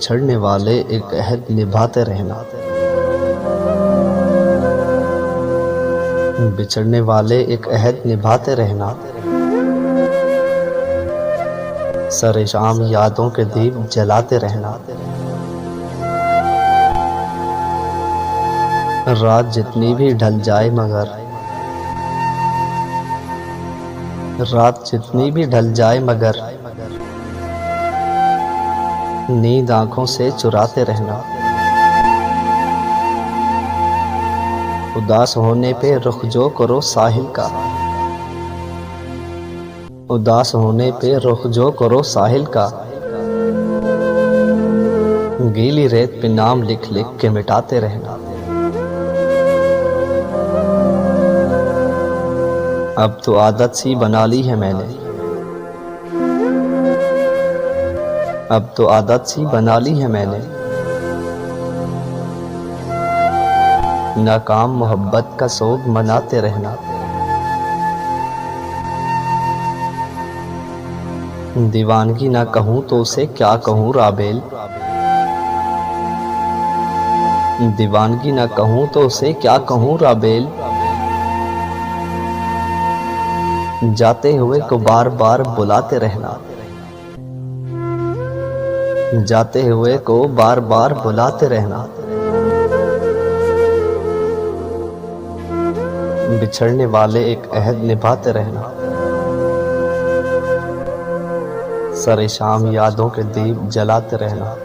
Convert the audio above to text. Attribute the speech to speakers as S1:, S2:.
S1: बिछड़ने वाले एक अहद निभाते रहना। बिछड़ने वाले एक अहद निभाते रहना। सरे शाम यादों के दीप जलाते रहना। रात जितनी भी ढल जाए मगर नींद आंखों से चुराते रहना। उदास होने पे रुख जो करो साहिल का। उदास होने पे रुख जो करो साहिल का। गीली रेत पे नाम लिख लिख के मिटाते रहना। अब तो आदत सी बना ली है मैंने। अब तो आदत सी बना ली है मैंने। नाकाम मोहब्बत का सोग मनाते रहना। दीवानगी ना कहूँ तो उसे क्या कहूँ राबेल। दीवानगी ना कहूँ तो उसे क्या कहूँ राबेल। जाते हुए को बार बार बुलाते रहना। जाते हुए को बार बार बुलाते रहना। बिछड़ने वाले एक अहद निभाते रहना। सरे शाम यादों के दीप जलाते रहना।